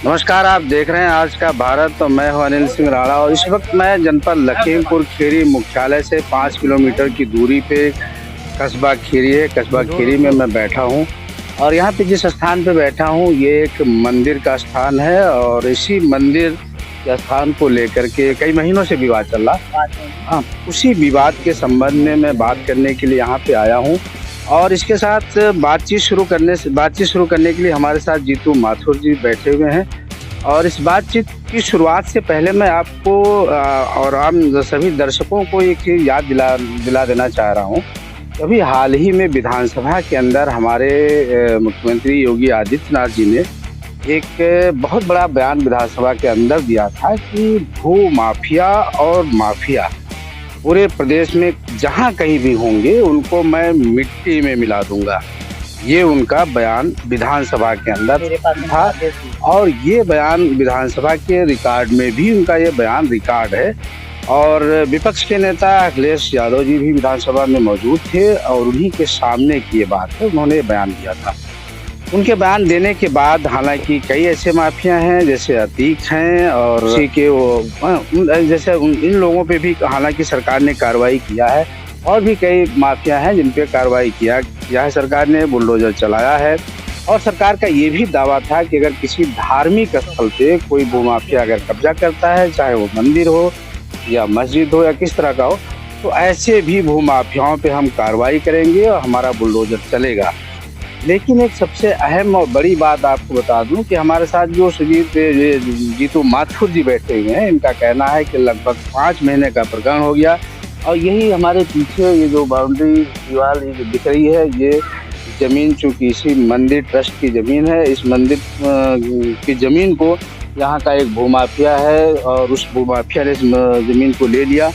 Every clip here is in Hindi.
नमस्कार, आप देख रहे हैं आज का भारत। तो मैं हूं अनिल सिंह राणा और इस वक्त मैं जनपद लखीमपुर खीरी मुख्यालय से 5 किलोमीटर की दूरी पे कस्बा खीरी है। कस्बा खीरी में मैं बैठा हूं और यहाँ पे जिस स्थान पे बैठा हूं ये एक मंदिर का स्थान है और इसी मंदिर के स्थान को लेकर के कई महीनों से विवाद चल रहा। हाँ, उसी विवाद के संबंध में मैं बात करने के लिए यहाँ पे आया हूँ और इसके साथ बातचीत शुरू करने के लिए हमारे साथ जीतू माथुर जी बैठे हुए हैं। और इस बातचीत की शुरुआत से पहले मैं आपको और आम सभी दर्शकों को एक चीज़ याद दिला देना चाह रहा हूँ। अभी हाल ही में विधानसभा के अंदर हमारे मुख्यमंत्री योगी आदित्यनाथ जी ने एक बहुत बड़ा बयान विधानसभा के अंदर दिया था कि भू माफिया और माफिया पूरे प्रदेश में जहां कहीं भी होंगे उनको मैं मिट्टी में मिला दूंगा। ये उनका बयान विधानसभा के अंदर था और ये बयान विधानसभा के रिकॉर्ड में भी उनका ये बयान रिकॉर्ड है। और विपक्ष के नेता अखिलेश यादव जी भी विधानसभा में मौजूद थे और उन्हीं के सामने की ये बात है, उन्होंने बयान दिया था। उनके बयान देने के बाद हालांकि कई ऐसे माफिया हैं जैसे अतीक हैं और उसी के इन लोगों पे भी हालांकि सरकार ने कार्रवाई किया है और भी कई माफिया हैं जिन पे कार्रवाई किया है सरकार ने, बुलडोजर चलाया है। और सरकार का ये भी दावा था कि अगर किसी धार्मिक स्थल पे कोई भूमाफिया अगर कब्जा करता है, चाहे वो मंदिर हो या मस्जिद हो या किस तरह का हो, तो ऐसे भी भूमाफियाओं पे हम कार्रवाई करेंगे और हमारा बुलडोजर चलेगा। लेकिन एक सबसे अहम और बड़ी बात आपको बता दूं कि हमारे साथ जो जीतू माथुर जी बैठे हुए हैं, इनका कहना है कि लगभग 5 महीने का प्रकरण हो गया और यही हमारे पीछे ये जो बाउंड्री दीवार दिख रही है, ये ज़मीन चूँकि इसी मंदिर ट्रस्ट की ज़मीन है। इस मंदिर की ज़मीन को यहाँ का एक भूमाफिया है और उस भूमाफिया ने इस ज़मीन को ले लिया।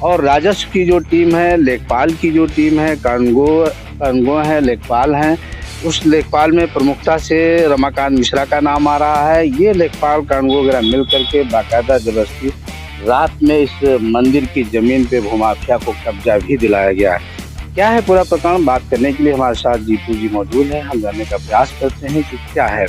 और राजस्व की जो टीम है, लेखपाल की जो टीम है, कानगो हैं, लेखपाल हैं, उस लेखपाल में प्रमुखता से रमाकांत मिश्रा का नाम आ रहा है। ये लेखपाल कानगो वगैरह मिल करके बाकायदा जबरदस्ती रात में इस मंदिर की जमीन पे भूमाफिया को कब्जा भी दिलाया गया है। क्या है पूरा प्रकरण, बात करने के लिए हमारे साथ जीतू जी मौजूद हैं। हम जानने का प्रयास करते हैं कि क्या है।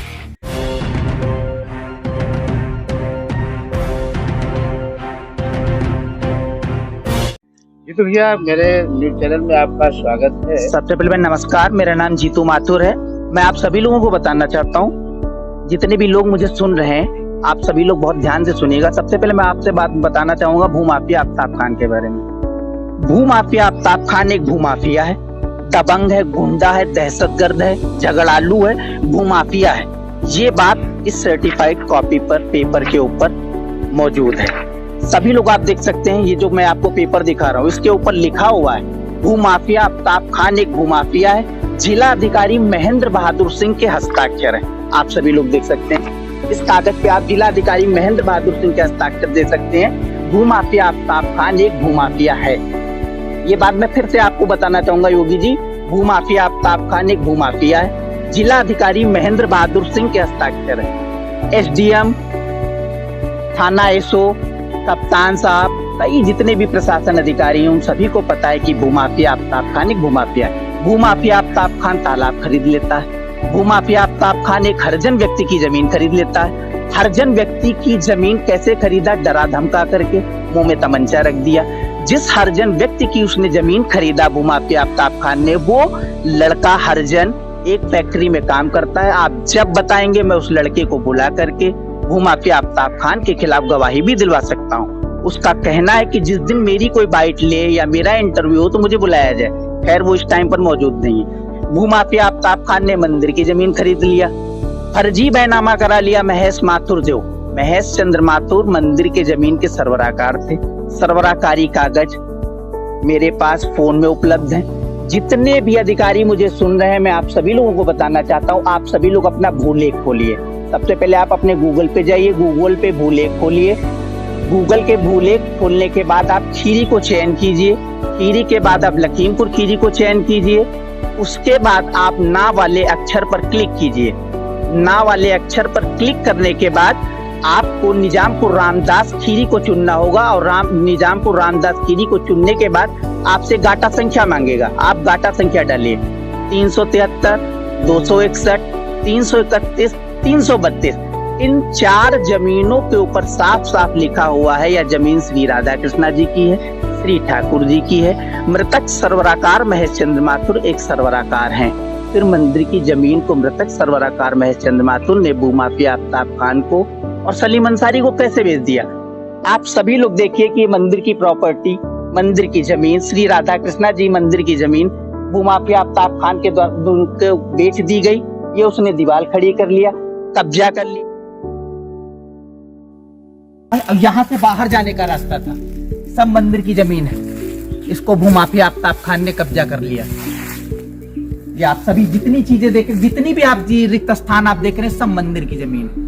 जीतू भैया, मेरे न्यूज चैनल में आपका स्वागत है। सबसे पहले नमस्कार, मेरा नाम जीतू माथुर है। मैं आप सभी लोगों को बताना चाहता हूँ, जितने भी लोग मुझे सुन रहे हैं, आप सभी लोग बहुत ध्यान से सुनिएगा। सबसे पहले मैं आपसे बात बताना चाहूंगा भूमाफिया आफ्ताब खान के बारे में। भूमाफिया आफ्ताब खान एक भूमाफिया है, दबंग है, गुंडा है, दहशतगर्द है, झगड़ालू है, भूमाफिया है। ये बात इस सर्टिफाइड कॉपी पर पेपर के ऊपर मौजूद है। सभी लोग आप देख सकते हैं, ये जो मैं आपको पेपर दिखा रहा हूँ इसके ऊपर लिखा हुआ है भूमाफिया आफ्ताब खान एक भूमाफिया है। जिला अधिकारी महेंद्र बहादुर सिंह के हस्ताक्षर है। आप सभी लोग देख सकते हैं इस कागज पे, आप जिला अधिकारी महेंद्र बहादुर सिंह के हस्ताक्षर दे सकते हैं। भूमाफिया आफ्ताब खान एक भूमाफिया है। ये बात मैं फिर से आपको बताना चाहूंगा योगी जी, भूमाफिया आफ्ताब खान एक भूमाफिया है। जिला अधिकारी महेंद्र बहादुर सिंह के हस्ताक्षर है। एसडीएम, थाना एसओ, कप्तान साहब, कई जितने भी प्रशासन अधिकारी हैं उन सभी को पता है कि भूमाफिया आफ्ताब खान एक भूमाफिया है। भूमाफिया आफ्ताब खान तालाब खरीद लेता है। भूमाफिया आफ्ताब खान एक हरिजन व्यक्ति की जमीन खरीद लेता है। हरिजन व्यक्ति की जमीन कैसे खरीदा? डरा धमका करके, मुंह में तमंचा रख दिया। जिस हरिजन व्यक्ति की उसने जमीन खरीदा भूमाफिया आफ्ताब खान ने, वो लड़का हरिजन एक फैक्ट्री में काम करता है। आप जब बताएंगे मैं उस लड़के को बुला करके भूमाफिया आफ्ताब खान के खिलाफ गवाही भी दिलवा सकता हूँ। उसका कहना है कि जिस दिन मेरी कोई बाइट ले या मेरा इंटरव्यू हो तो मुझे बुलाया जाए। खैर वो इस टाइम पर मौजूद नहीं है। भूमाफिया आफ्ताब खान ने मंदिर की जमीन खरीद लिया, फर्जी बैनामा करा लिया महेश माथुर जो महेश चंद्र माथुर मंदिर के जमीन के सरबराहकार थे। सरबराहकारी कागज मेरे पास फोन में उपलब्ध हैं। जितने भी अधिकारी मुझे सुन रहे हैं, मैं आप सभी लोगों को बताना चाहता हूँ, आप सभी लोग अपना भूलेख खोलिए। सबसे पहले आप अपने गूगल पे जाइए, गूगल पे भूलेख खोलिए। गूगल के भूलेख खोलने के बाद आप खीरी को चयन कीजिए। खीरी के बाद आप लखीमपुर खीरी को चयन कीजिए। उसके बाद आप ना वाले अक्षर पर क्लिक कीजिए। ना वाले अक्षर पर क्लिक करने के बाद आपको निजामपुर रामदास खीरी को चुनना होगा और निजामपुर रामदास खीरी को चुनने के बाद आपसे गाटा संख्या मांगेगा। आप गाटा संख्या डालिए 373, 261, 331, 332। इन 4 जमीनों के ऊपर साफ साफ लिखा हुआ है, यह जमीन श्री राधा कृष्णा जी की है, श्री ठाकुर जी की है। मृतक सर्वराकार महेश चंद्र माथुर एक सर्वराकार हैं। फिर मंदिर की जमीन को मृतक सर्वराकार महेश चंद्र माथुर ने भूमाफिया आफ्ताब खान को और सलीम अंसारी को कैसे बेच दिया। आप सभी लोग देखिए कि मंदिर की प्रॉपर्टी, मंदिर की जमीन, श्री राधा कृष्णा जी मंदिर की जमीन भूमाफिया आफ्ताब खान के द्वारा बेच दी गई। ये उसने दीवार खड़ी कर लिया, कब्जा कर लिया। यहाँ से बाहर जाने का रास्ता था, सब मंदिर की जमीन है, इसको भूमाफिया आफ्ताब खान ने कब्जा कर लिया। ये आप सभी जितनी चीजें देख, जितनी भी आप रिक्त स्थान आप देख रहे हैं, सब मंदिर की जमीन है।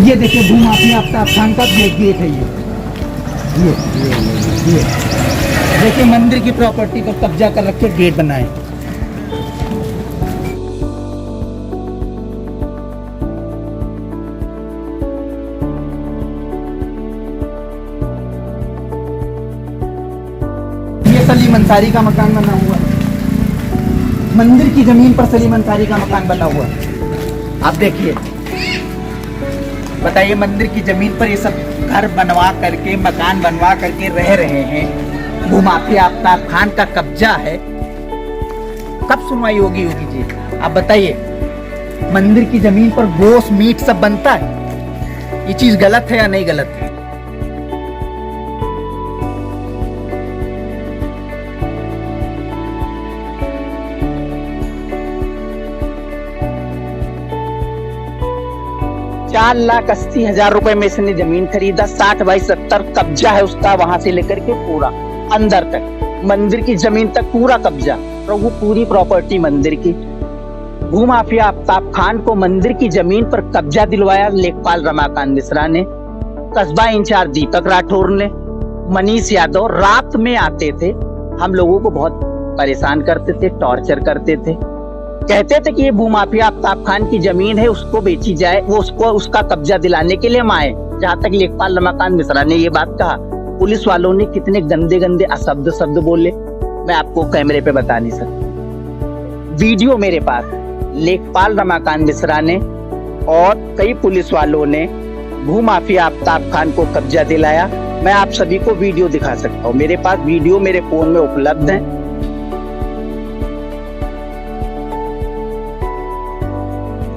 ये देखिए भूमाफिया आफ्ताब खान का गेट है। ये देखिए मंदिर की प्रॉपर्टी को कब्जा कर रखे गेट बनाए। ये सलीम अंसारी का मकान बना हुआ है, मंदिर की जमीन पर सलीम अंसारी का मकान बना हुआ है। आप देखिए, बताइए मंदिर की जमीन पर ये सब घर बनवा करके, मकान बनवा करके रह रहे हैं। भूमाफिया आफ्ताब खान का कब्जा है। कब सुनवाई होगी योगी जी, आप बताइए। मंदिर की जमीन पर गोश्त मीट सब बनता है, ये चीज गलत है या नहीं गलत है? ₹4,80,000 में इसने जमीन खरीदा। 60 बाई 70 कब्जा है उसका, वहां से लेकर के पूरा अंदर तक, मंदिर की जमीन तक पूरा कब्जा, और वो पूरी प्रॉपर्टी मंदिर की। भूमाफिया आफ्ताब खान को मंदिर की जमीन पर कब्जा दिलवाया लेखपाल रमाकांत मिश्रा ने, कस्बा इंचार्ज दीपक राठौर ने, मनीष यादव रात में आते थे, हम लोगों को बहुत परेशान करते थे, टॉर्चर करते थे, कहते थे कि ये भूमाफिया आफ्ताब खान की जमीन है, उसको बेची जाए, वो उसका कब्जा दिलाने के लिए हम आए। जहां तक लेखपाल रमाकांत मिश्रा ने ये बात कहा, पुलिस वालों ने कितने गंदे गंदे शब्द बोले, मैं आपको कैमरे पे बता नहीं सकता। वीडियो मेरे पास, लेखपाल रमाकांत मिश्रा ने और कई पुलिस वालों ने भूमाफिया आफ्ताब खान को कब्जा दिलाया। मैं आप सभी को वीडियो दिखा सकता हूँ, मेरे पास वीडियो मेरे फोन में उपलब्ध है।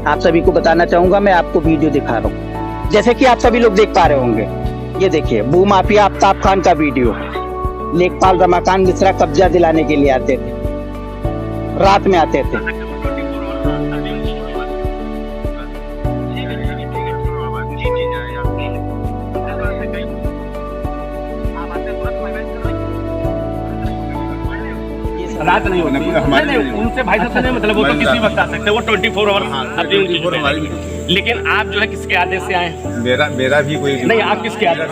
आप सभी को बताना चाहूंगा, मैं आपको वीडियो दिखा रहा हूँ, जैसे कि आप सभी लोग देख पा रहे होंगे। ये देखिए भूमाफिया आफ्ताब खान का वीडियो, लेखपाल रमाकांत मिश्रा कब्जा दिलाने के लिए आते थे, रात में आते थे। रात नहीं होती, नहीं उनसे भाई साहब से नहीं मतलब, वो तो किसी वक्त आ सकते हैं, वो 24 आवर्स। लेकिन आप जो है किसके आदेश से आए? मेरा भी कोई नहीं, आप किसके आदेश?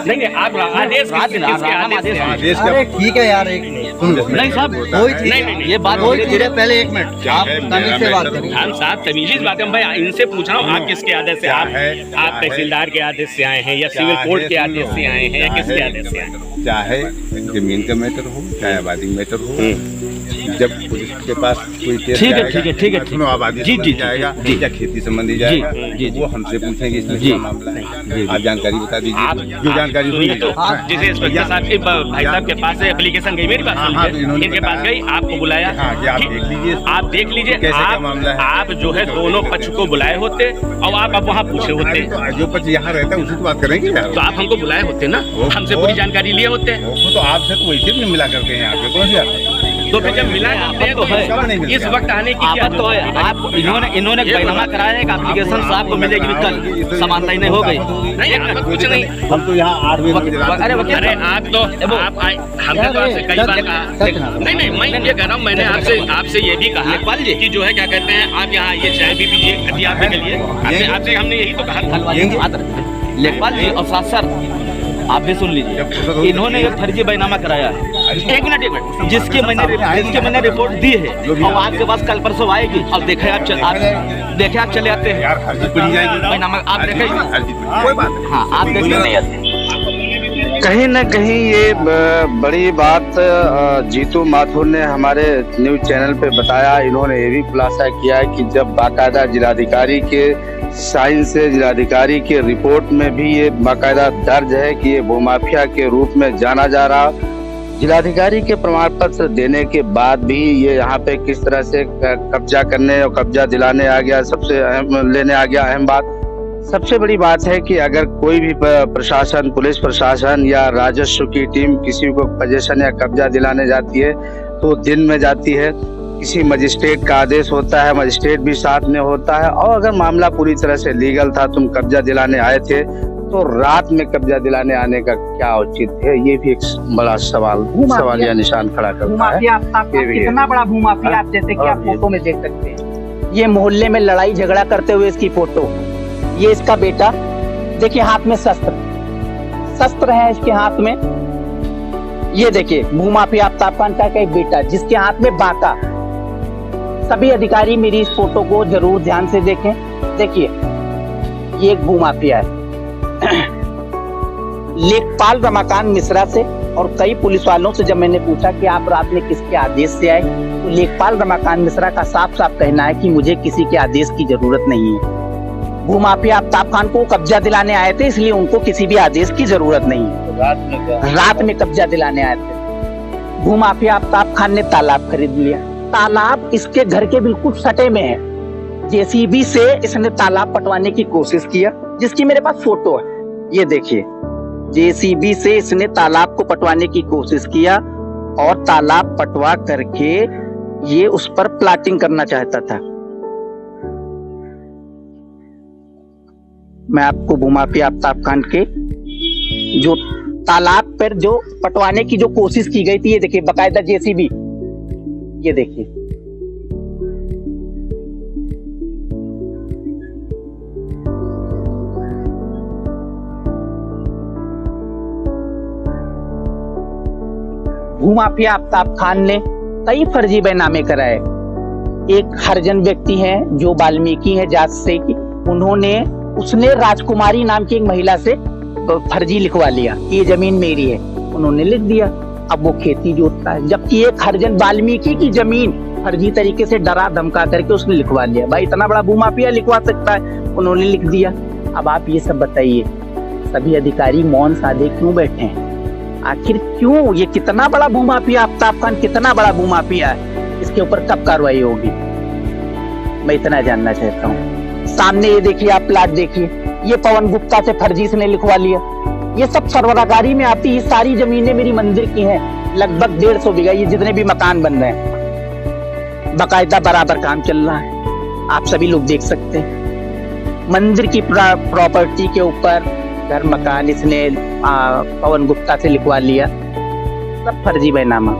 नहीं आप आदेश किसके आदेश? अरे ठीक है यार, एक नहीं साहब, नहीं ये बात हो रही है, पहले 1 मिनट आप तमीज से बात करें। हम साहब तमीज़ बात हम भाई इनसे पूछ रहा हूँ, आप किसके आदेश से? आप तहसीलदार के आदेश से आए हैं या सिविल कोर्ट के आदेश से आए हैं या किसके आदेश से आए हैं? चाहे जमीन का मैटर हो, चाहे आबादी मैटर हो, जब पुलिस के पास कोई केस ठीक है सुनो, आबादी संबंधी जाएगा या खेती संबंधी जाएगा, वो हमसे पूछेंगे इसमें क्या मामला है, आप जानकारी बता दीजिए, जो जानकारी हुई। जैसे इंस्पेक्टर साहब के भाई साहब के पास एप्लीकेशन गई, मेरे पास इनके पास गई, आपको बुलाया, आप देख लीजिए कैसे मामला है। आप जो है दोनों पक्ष को बुलाए होते और आप अब वहाँ पूछे होते, जो पक्ष यहाँ रहता है उसी से बात करेंगे, तो आप हमको बुलाए होते ना, हमसे पूरी जानकारी लिए होते। तो आपसे तो वैसे भी मिला करके यहाँ पे कौन से, तो फिर जब मिला करते हैं तो इस वक्त आने की क्या तो है? आप इन्होंने बैनामा कराया है, एप्लीकेशन साहब को मिलेगी कल, समानता नहीं हो गई। नहीं कुछ नहीं, हम तो यहाँ 8 बजे। अरे आप तो आप हमने तो आपसे कई बार कहा, नहीं मैं ये कह रहा हूँ, मैंने आपसे ये भी कहा कि जो है क्या कहते हैं, आप यहाँ आइए, चाय भी पीजिए, खतियार भी करिए, आपसे हमने यही तो कहा। लेखपाल जी और साथ सर आप भी सुन लीजिए, इन्होंने एक फर्जी बैनामा कराया है। एक मिनट, जिसके मैंने रिपोर्ट दी है और आपके पास कल परसों आएगी, और देखे आप चले आते हैं बैनामा, आप देखें, कोई बात, हाँ आप देखें नहीं आते। कहीं न कहीं ये बड़ी बात जीतू माथुर ने हमारे न्यूज चैनल पे बताया। इन्होंने ये भी खुलासा किया है कि जब बाकायदा जिलाधिकारी के साइन से जिलाधिकारी के रिपोर्ट में भी ये बाकायदा दर्ज है कि ये भूमाफिया के रूप में जाना जा रहा। जिलाधिकारी के प्रमाण पत्र देने के बाद भी ये यहाँ पे किस तरह से कब्जा करने और कब्जा दिलाने आ गया, सबसे अहम लेने आ गया। अहम बात, सबसे बड़ी बात है कि अगर कोई भी प्रशासन, पुलिस प्रशासन या राजस्व की टीम किसी को पोजीशन या कब्जा दिलाने जाती है तो दिन में जाती है, किसी मजिस्ट्रेट का आदेश होता है, मजिस्ट्रेट भी साथ में होता है। और अगर मामला पूरी तरह से लीगल था, तुम कब्जा दिलाने आए थे, तो रात में कब्जा दिलाने आने का क्या औचित्य है? ये भी एक बड़ा सवालिया निशान खड़ा करता है। कितना बड़ा भूमाफिया, आप जैसे कि आप फोटो में देख सकते हैं। ये मोहल्ले में लड़ाई झगड़ा करते हुए इसकी फोटो, ये इसका बेटा, देखिए हाथ में शस्त्र है इसके हाथ में। ये देखिए भूमाफिया आफ्ताब खान का एक बेटा जिसके हाथ में बाका। सभी अधिकारी मेरी इस फोटो को जरूर ध्यान से देखें। देखिए ये एक भूमाफिया है। लेखपाल रमाकांत मिश्रा से और कई पुलिस वालों से जब मैंने पूछा कि आप रात में किसके आदेश से आए, तो लेखपाल रमाकांत मिश्रा का साफ साफ कहना है कि मुझे किसी के आदेश की जरूरत नहीं है। भूमाफिया आफ्ताब खान को कब्जा दिलाने आए थे, इसलिए उनको किसी भी आदेश की जरूरत नहीं है। रात में कब्जा दिलाने आए थे। भूमाफिया आफ्ताब खान ने तालाब खरीद लिया। तालाब इसके घर के बिल्कुल सटे में है। जेसीबी से इसने तालाब पटवाने की कोशिश किया, जिसकी मेरे पास फोटो है। ये देखिए जेसीबी से इसने तालाब को पटवाने की कोशिश किया और तालाब पटवा करके ये उस पर प्लाटिंग करना चाहता था। मैं आपको भूमाफिया आफ्ताब खान के जो तालाब पर जो पटवाने की जो कोशिश की गई थी, ये देखिए बाकायदा जेसीबी, ये देखिए भूमाफिया आफ्ताब खान ने कई फर्जी बैनामे कराए। एक हरिजन व्यक्ति है जो वाल्मीकि है जात से, उसने राजकुमारी नाम की एक महिला से फर्जी लिखवा लिया कि ये जमीन मेरी है, उन्होंने लिख दिया। अब वो खेती जोतता है, जबकि एक हरिजन वाल्मीकि की जमीन फर्जी तरीके से डरा धमका करके उसने लिखवा लिया। भाई इतना बड़ा भूमाफिया लिखवा सकता है, उन्होंने लिख दिया। अब आप ये सब बताइए, सभी अधिकारी मौन साधे क्यों बैठे हैं? आखिर क्यों? ये कितना बड़ा भूमाफिया आफ्ताब खान, कितना बड़ा भूमाफिया है, इसके ऊपर कब कार्रवाई होगी? मैं इतना जानना चाहता हूँ। सामने ये देखिए आप प्लाट देखिए, ये पवन गुप्ता से फर्जी से लिखवा लिया। ये सब सरवराकारी में आती है। सारी जमीनें मेरी मंदिर की हैं, लगभग 150 बीघा। ये जितने भी मकान बन रहे हैं बाकायदा बराबर काम चल रहा है, आप सभी लोग देख सकते हैं। मंदिर की प्रॉपर्टी के ऊपर घर मकान इसने पवन गुप्ता से लिखवा लिया, सब फर्जी बैनामा।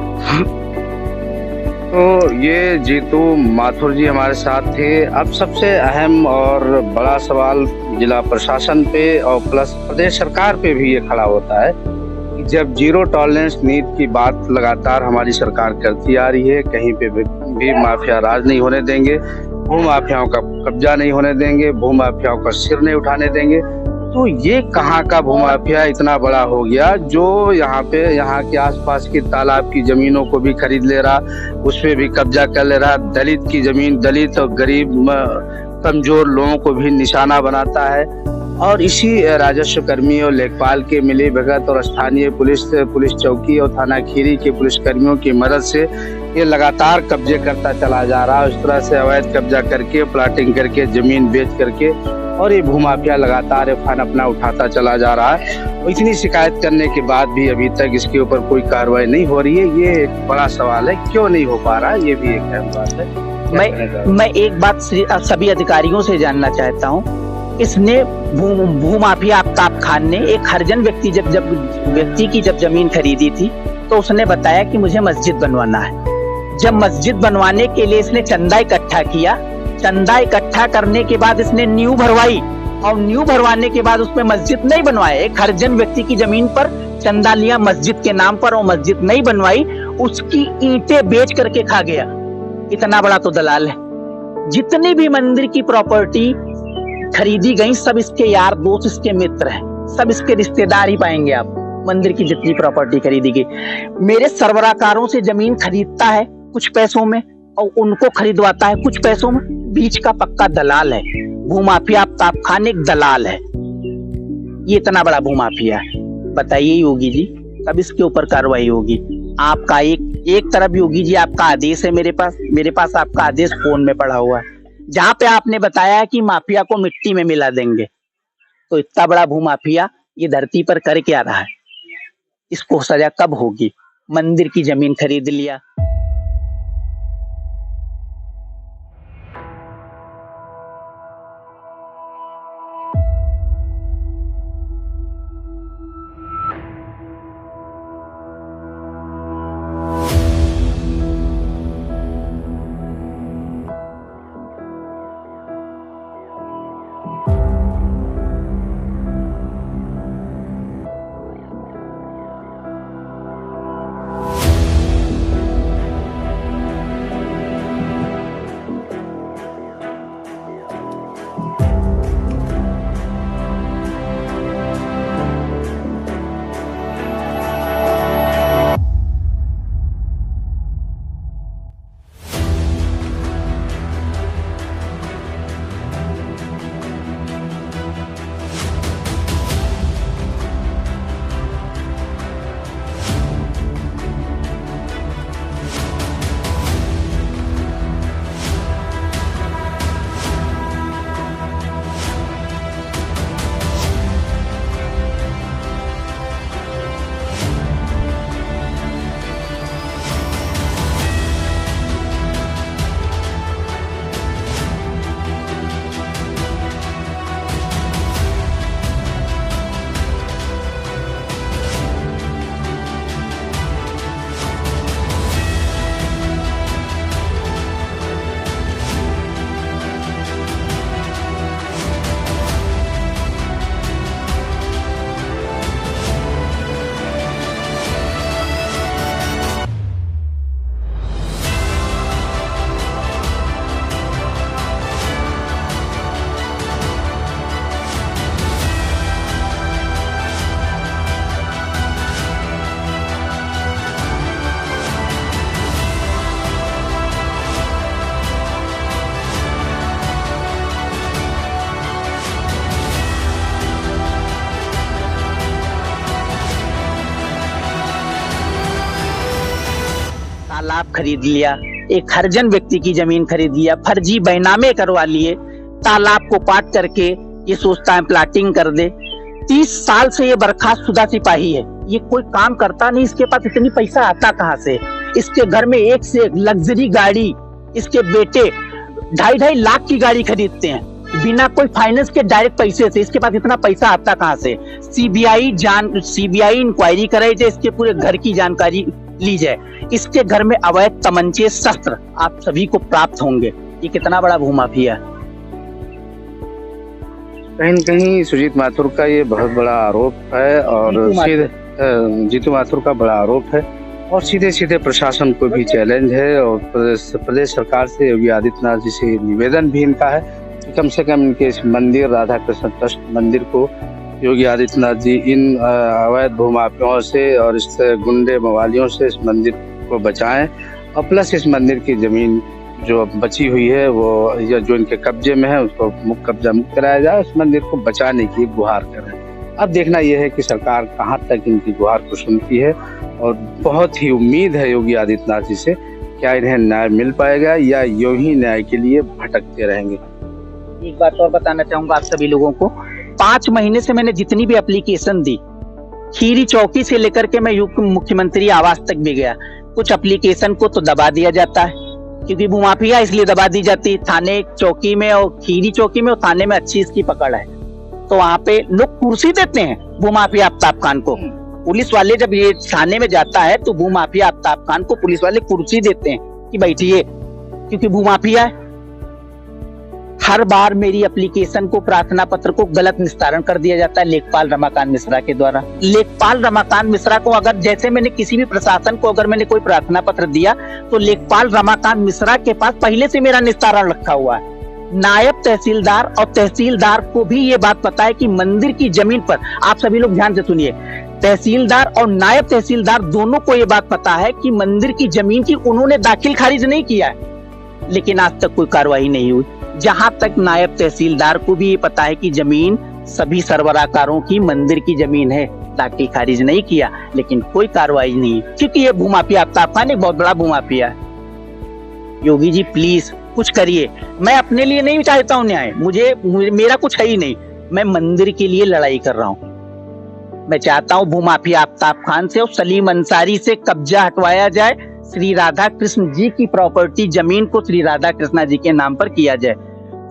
तो ये जीतू माथुर जी हमारे साथ थे। अब सबसे अहम और बड़ा सवाल जिला प्रशासन पे और प्लस प्रदेश सरकार पे भी ये खड़ा होता है कि जब जीरो टॉलरेंस नीति की बात लगातार हमारी सरकार करती आ रही है, कहीं पे भी माफिया राज नहीं होने देंगे, भूमाफियाओं का कब्जा नहीं होने देंगे, भूमाफियाओं का सिर नहीं उठाने देंगे, तो ये कहाँ का भूमाफिया इतना बड़ा हो गया जो यहाँ के आसपास की तालाब की जमीनों को भी खरीद ले रहा, उस पे भी कब्जा कर ले रहा, दलित की जमीन, दलित और गरीब कमजोर लोगों को भी निशाना बनाता है। और इसी राजस्व कर्मी और लेखपाल के मिली भगत और स्थानीय पुलिस चौकी और थाना खीरी के पुलिस कर्मियों की मदद से ये लगातार कब्जे करता चला जा रहा है। इस तरह से अवैध कब्जा करके, प्लाटिंग करके, जमीन बेच करके, और ये भूमाफिया लगातार फन अपना उठाता चला जा रहा है। और इतनी शिकायत करने के बाद भी अभी तक इसके ऊपर कोई कार्रवाई नहीं हो रही है। ये एक बड़ा सवाल है, क्यों नहीं हो पा रहा है, ये भी एक अहम बात है। मैं एक बात सभी अधिकारियों से जानना चाहता हूँ। इसने भूमाफिया आफ्ताब खान ने एक हरिजन व्यक्ति की जब जमीन खरीदी थी तो उसने बताया कि मुझे मस्जिद बनवाना है। जब मस्जिद बनवाने के लिए इसने चंदा इकट्ठा किया, चंदा इकट्ठा करने के बाद इसने नींव भरवाई और नींव भरवाने के बाद उसमें मस्जिद नहीं बनवाया। एक हरिजन व्यक्ति की जमीन पर चंदा लिया मस्जिद के नाम पर और मस्जिद नहीं बनवाई, उसकी ईंटें बेच करके खा गया। इतना बड़ा तो दलाल है। जितनी भी मंदिर की प्रॉपर्टी खरीदी गई सब इसके यार दोस्त, इसके मित्र हैं, सब इसके रिश्तेदार ही पाएंगे आप। मंदिर की जितनी प्रॉपर्टी खरीदी गई, मेरे सरबराहकारों से जमीन खरीदता है कुछ पैसों में और उनको खरीदवाता है कुछ पैसों में। बीच का पक्का दलाल है। भूमाफिया आफ्ताब खान एक दलाल है। ये इतना बड़ा भूमाफिया है। बताइए योगी जी, कब इसके ऊपर कार्रवाई होगी? आपका एक तरफ योगी जी आपका आदेश है मेरे पास आपका आदेश फोन में पड़ा हुआ है, जहां पे आपने बताया है कि माफिया को मिट्टी में मिला देंगे। तो इतना बड़ा भूमाफिया ये धरती पर कर क्या रहा है? इसको सजा कब होगी? मंदिर की जमीन खरीद लिया। तालाब खरीद लिया, एक हरजन व्यक्ति की जमीन खरीद लिया, फर्जी बैनामे करवा लिए, तालाब को पाट करके ये सोचता है प्लाटिंग कर दे। 30 साल से ये बर्खास्त शुदा सिपाही है, ये कोई काम करता नहीं, इसके पास इतनी पैसा आता कहाँ से? इसके घर में एक से एक लग्जरी गाड़ी, इसके बेटे 2.5 लाख की गाड़ी खरीदते हैं बिना कोई फाइनेंस के, डायरेक्ट पैसे से। इसके पास इतना पैसा आता कहाँ से? सीबीआई इंक्वायरी कराई जाए, इसके पूरे घर की जानकारी ली जाए। इसके घर में अवैध तमंचे, शस्त्र आप सभी को प्राप्त होंगे। ये कितना बड़ा भूमाफिया। कहीं न कहीं सुजीत माथुर का ये बहुत बड़ा आरोप है और जीतू माथुर का बड़ा आरोप है और सीधे सीधे प्रशासन को भी चैलेंज है और प्रदेश सरकार से योगी आदित्यनाथ जी से निवेदन भी इनका है कि कम से कम इनके इस मंदिर राधा कृष्ण ट्रस्ट मंदिर को योगी आदित्यनाथ जी इन अवैध भूमाफियाओं से और इस गुंडे मवालियों से इस मंदिर को बचाएं और प्लस इस मंदिर की जमीन जो बची हुई है वो या जो इनके कब्जे में है उसको कब्जा मुक्त कराया जाए, उस मंदिर को बचाने की गुहार कर रहे हैं। अब देखना यह है कि सरकार कहाँ तक इनकी गुहार को सुनती है और बहुत ही उम्मीद है योगी आदित्यनाथ जी से, क्या इन्हें न्याय मिल पाएगा या यूं ही न्याय के लिए भटकते रहेंगे। एक बात और बताना चाहूंगा आप सभी लोगों को, 5 महीने से मैंने जितनी भी एप्लीकेशन दी, खीरी चौकी से लेकर के मैं मुख्यमंत्री आवास तक भी गया, कुछ एप्लीकेशन को तो दबा दिया जाता है क्योंकि भूमाफिया, इसलिए दबा दी जाती। थाने चौकी में और खीरी चौकी में और थाने में अच्छी इसकी पकड़ है, तो वहां पे लोग कुर्सी देते हैं भूमाफिया आफ्ताब खान को। पुलिस वाले जब ये थाने में जाता है तो भूमाफिया आफ्ताब खान को पुलिस वाले कुर्सी देते हैं कि बैठिए, क्योंकि भूमाफिया है। हर बार मेरी एप्लीकेशन को, प्रार्थना पत्र को गलत निस्तारण कर दिया जाता है लेखपाल रमाकांत मिश्रा के द्वारा। लेखपाल रमाकांत मिश्रा को अगर, जैसे मैंने किसी भी प्रशासन को अगर मैंने कोई प्रार्थना पत्र दिया तो लेखपाल रमाकांत मिश्रा के पास पहले से मेरा निस्तारण रखा हुआ है। नायब तहसीलदार और तहसीलदार को भी ये बात पता है कि मंदिर की जमीन पर, आप सभी लोग ध्यान से सुनिए, तहसीलदार और नायब तहसीलदार दोनों को ये बात पता है कि मंदिर की जमीन की उन्होंने दाखिल खारिज नहीं किया है, लेकिन आज तक कोई कार्रवाई नहीं हुई। जहां तक नायब तहसीलदार को भी ये पता है कि जमीन सभी सरबराहकारों की मंदिर की जमीन है, दाखिल खारिज नहीं किया, लेकिन कोई कार्रवाई नहीं, क्योंकि ये भूमाफिया आफ्ताब खान एक बहुत बड़ा भूमाफिया है। योगी जी प्लीज कुछ करिए। मैं अपने लिए नहीं चाहता हूं न्याय, मेरा कुछ है ही नहीं, मैं मंदिर के लिए लड़ाई कर रहा हूं। मैं चाहता हूं भूमाफिया आफ्ताब खान से और सलीम अंसारी से कब्जा हटवाया जाए, श्री राधा कृष्ण जी की प्रॉपर्टी जमीन को श्री राधा कृष्णा जी के नाम पर किया जाए।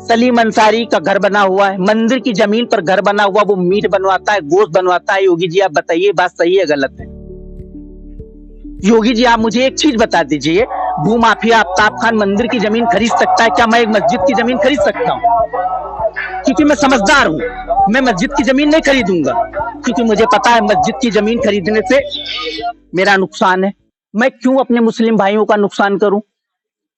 सलीम अंसारी का घर बना हुआ है, मंदिर की जमीन पर घर बना हुआ, वो मीट बनवाता है, गोश्त बनवाता है। योगी जी आप बताइए बात सही है गलत है? योगी जी आप मुझे एक चीज बता दीजिए, भूमाफिया आफ्ताब खान मंदिर की जमीन खरीद सकता है क्या? मैं एक मस्जिद की जमीन खरीद सकता हूँ? क्योंकि मैं समझदार हूँ, मैं मस्जिद की जमीन नहीं खरीदूंगा, क्योंकि मुझे पता है मस्जिद की जमीन खरीदने से मेरा नुकसान है। मैं क्यों अपने मुस्लिम भाइयों का नुकसान करूं?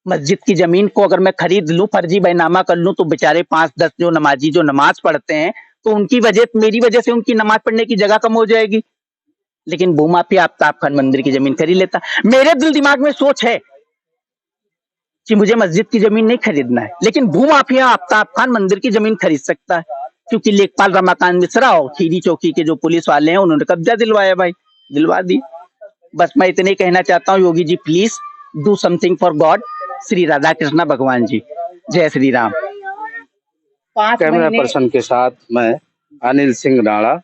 मस्जिद की जमीन को अगर मैं खरीद लूं, फर्जी बैनामा कर लूं, तो बेचारे 5-10 जो नमाजी जो नमाज पढ़ते हैं, तो उनकी वजह, मेरी वजह से उनकी नमाज पढ़ने की जगह कम हो जाएगी। लेकिन भूमाफिया आफ्ताब खान मंदिर की जमीन खरीद लेता। मेरे दिल दिमाग में सोच है कि मुझे मस्जिद की जमीन नहीं खरीदना है, लेकिन भूमाफिया आफ्ताब खान मंदिर की जमीन खरीद सकता है, क्योंकि लेखपाल रमाकांत मिश्रा और खीरी चौकी के जो पुलिस वाले हैं उन्होंने कब्जा दिलवाया, भाई दिलवा दी। बस मैं इतने ही कहना चाहता हूँ, Yogi ji please do something for God, Shri Radha Krishna भगवान जी। जय श्री राम। कैमरा पर्सन के साथ मैं अनिल सिंह राणा।